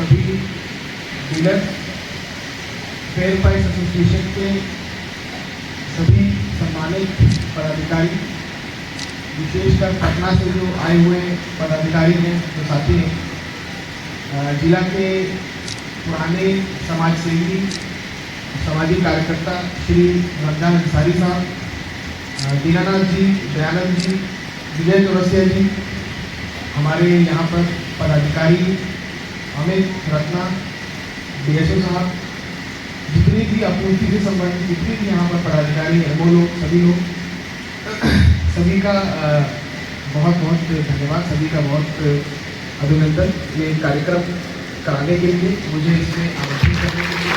सभी dealer, fair price association के सभी सम्मानित पदाधिकारी, विशेषकर पटना से जो आए हुए पदाधिकारी हैं, जो साथी हैं, जिला के पुराने समाजसेवी, सामाजिक कार्यकर्ता श्री रमजान अंसारी साहब, दीनानाथ जी, दयानंद जी, विजय चौरसिया जी, हमारे यहाँ पर पदाधिकारी अमित, रत्ना, DSO साहब, जितने भी आपूर्ति से संबंधित जितने भी यहाँ पर पदाधिकारी हैं, वो लोग सभी का बहुत बहुत धन्यवाद, सभी का बहुत अभिनंदन ये कार्यक्रम कराने के लिए, मुझे इसमें आमंत्रित करने के लिए।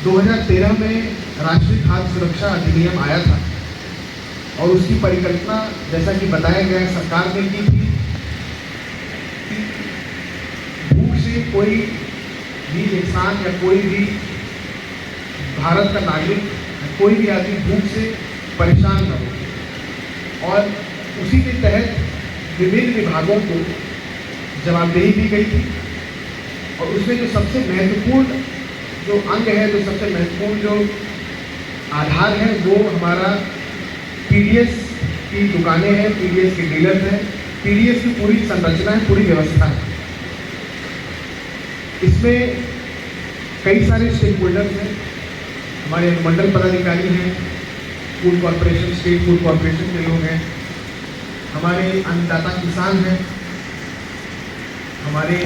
2013 में राष्ट्रीय खाद्य सुरक्षा अधिनियम आया था और उसकी परिकल्पना, जैसा कि बताया गया, सरकार ने की थी कि भूख से कोई भी इंसान या कोई भी भारत का नागरिक, कोई भी आदमी भूख से परेशान न हो, और उसी के तहत विभिन्न विभागों को जवाबदेही दी गई थी। और उसमें जो सबसे महत्वपूर्ण जो अंग है, जो सबसे महत्वपूर्ण जो आधार है, वो हमारा PDS की दुकानें हैं, PDS के डीलर्स हैं, PDS की पूरी संरचना है, पूरी व्यवस्था है। इसमें कई सारे स्टेक होल्डर्स हैं, हमारे अनुमंडल पदाधिकारी हैं, food corporation, state food corporation के लोग हैं, हमारे अन्नदाता किसान हैं, हमारे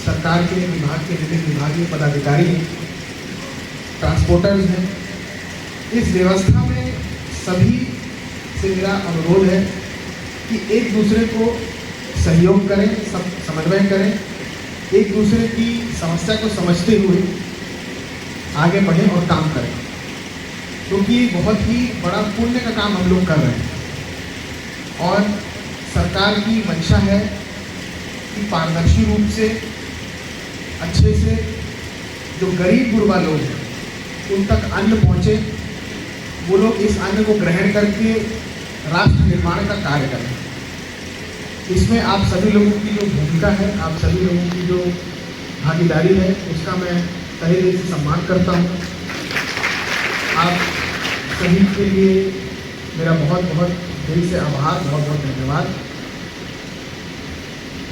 सरकार के विभाग के विभिन्न विभागीय पदाधिकारी हैं, ट्रांसपोर्टर्स हैं। इस व्यवस्था में सभी से मेरा अनुरोध है कि एक दूसरे को सहयोग करें, सब समन्वय करें, एक दूसरे की समस्या को समझते हुए आगे बढ़ें और काम करें, क्योंकि बहुत ही बड़ा पुण्य का काम हम लोग कर रहे हैं। और सरकार की मंशा है कि पारदर्शी रूप से, अच्छे से जो गरीब गुरबा लोग हैं उन तक अन्न पहुँचे, वो लोग इस अन्न को ग्रहण करके राष्ट्र निर्माण का कार्य करें। इसमें आप सभी लोगों की जो भूमिका है, आप सभी लोगों की जो भागीदारी है, उसका मैं तहे दिल से सम्मान करता हूँ। आप सभी के लिए मेरा बहुत बहुत दिल से आभार, बहुत बहुत धन्यवाद।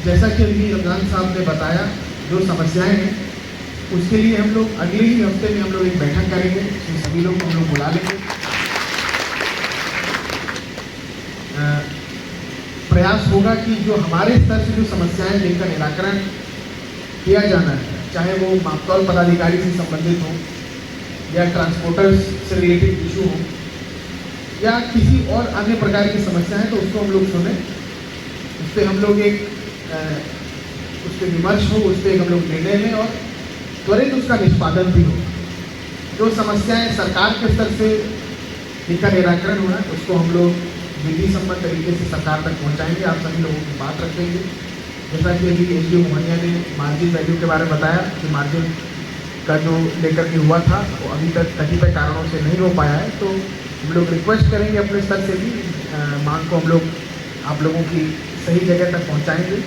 जैसा कि अभी रमजान साहब ने बताया, जो समस्याएं हैं उसके लिए हम लोग अगले ही हफ्ते में हम लोग एक बैठक करेंगे, उसमें सभी लोग हम लोग बुला लेंगे। प्रयास होगा कि जो हमारे स्तर से जो समस्याएं जिनका निराकरण किया जाना है, चाहे वो मापतौल पदाधिकारी से संबंधित हो या ट्रांसपोर्टर्स से रिलेटेड इशू हो या किसी और अन्य प्रकार की समस्या है, तो उसको हम लोग सुने, उस पर हम लोग एक उस पर विमर्श हो, उस पर हम लोग निर्णय लें और त्वरित उसका निष्पादन भी हो। जो समस्याएं सरकार के स्तर से जिनका निराकरण होना है, उसको हम लोग विधि सम्मत तरीके से सरकार तक पहुंचाएंगे, आप सभी लोगों की बात रखेंगे। जैसा कि अभी SDO मोहनिया ने मार्जिन वैल्यू के बारे में बताया कि मार्जिन का जो लेकर के हुआ था वो अभी तक कतिपय कारणों से नहीं हो पाया है, तो हम लोग रिक्वेस्ट करेंगे अपने स्तर से भी मांग को हम लोग आप लोगों की सही जगह तक पहुंचाएंगे।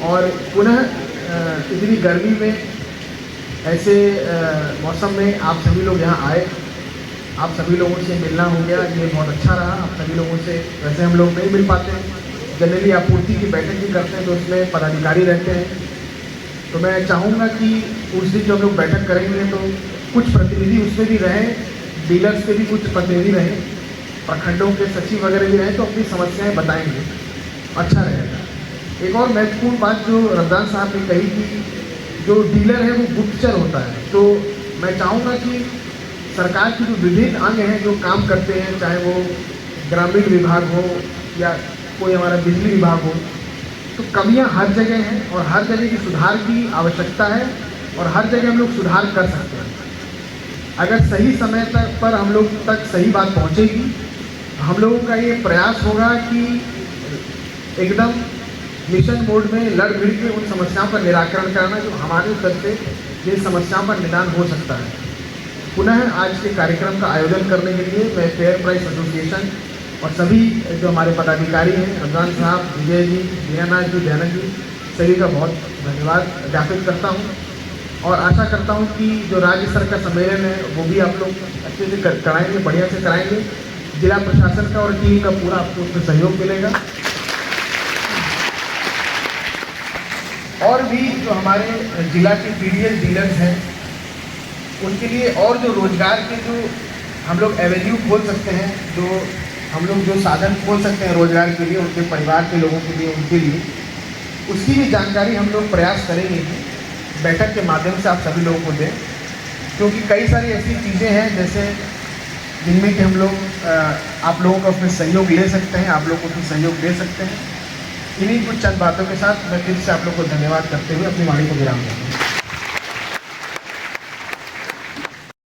और पुनः इतनी गर्मी में, ऐसे मौसम में आप सभी लोग यहाँ आए, आप सभी लोगों से मिलना हो गया, ये बहुत अच्छा रहा। आप सभी लोगों से वैसे हम लोग नहीं मिल पाते हैं, जनरली आपूर्ति की बैठक भी करते हैं तो उसमें पदाधिकारी रहते हैं। तो मैं चाहूँगा कि उस दिन जो हम लोग बैठक करेंगे तो कुछ प्रतिनिधि उसमें भी रहें, डीलर्स के भी कुछ प्रतिनिधि रहें, प्रखंडों के सचिव वगैरह भी रहें, तो अपनी समस्याएँ बताएंगे, अच्छा रहेगा। एक और महत्वपूर्ण बात जो रमजान साहब ने कही कि जो डीलर है वो गुप्तचर होता है, तो मैं चाहूँगा कि सरकार की जो विभिन्न अंग हैं जो काम करते हैं, चाहे वो ग्रामीण विभाग हो या कोई हमारा बिजली विभाग हो, तो कमियां हर जगह हैं और हर जगह की सुधार की आवश्यकता है और हर जगह हम लोग सुधार कर सकते हैं। अगर सही समय तक पर हम लोग तक सही बात पहुंचेगी, हम लोगों का ये प्रयास होगा कि एकदम मिशन मोड में लड़ भिड़ के उन समस्याओं का निराकरण करना जो हमारे स्तर से जिन समस्याओं पर निदान हो सकता है। पुनः आज के कार्यक्रम का आयोजन करने के लिए मैं फेयर प्राइस एसोसिएशन और सभी जो हमारे पदाधिकारी हैं, रमजान साहब, विजय जी, दीनानाथ जी, दयानंद जी, सभी का बहुत धन्यवाद ज्ञापित करता हूँ और आशा करता हूँ कि जो राज्य स्तर का सम्मेलन है वो भी आप लोग अच्छे से कराएंगे, बढ़िया से कराएंगे। जिला प्रशासन का और टीम का पूरा आपको उसमें सहयोग मिलेगा। और भी जो हमारे जिला के पीडीएस डीलर्स हैं उनके लिए और जो रोजगार के जो हम लोग एवेन्यू खोल सकते हैं, जो हम लोग जो साधन खोल सकते हैं रोजगार के लिए, उनके परिवार के लोगों के लिए, उनके लिए, उसकी भी जानकारी हम लोग प्रयास करेंगे कि बैठक के माध्यम से आप सभी लोगों को दें, क्योंकि कई सारी ऐसी चीज़ें हैं जैसे जिनमें कि हम लोग आप लोगों का उसमें सहयोग ले सकते हैं, आप लोग उसमें सहयोग दे सकते हैं। इन्हीं कुछ चंद बातों के साथ मैं फिर से आप लोग को धन्यवाद करते हुए अपनी वाणी को विराम देता हूँ।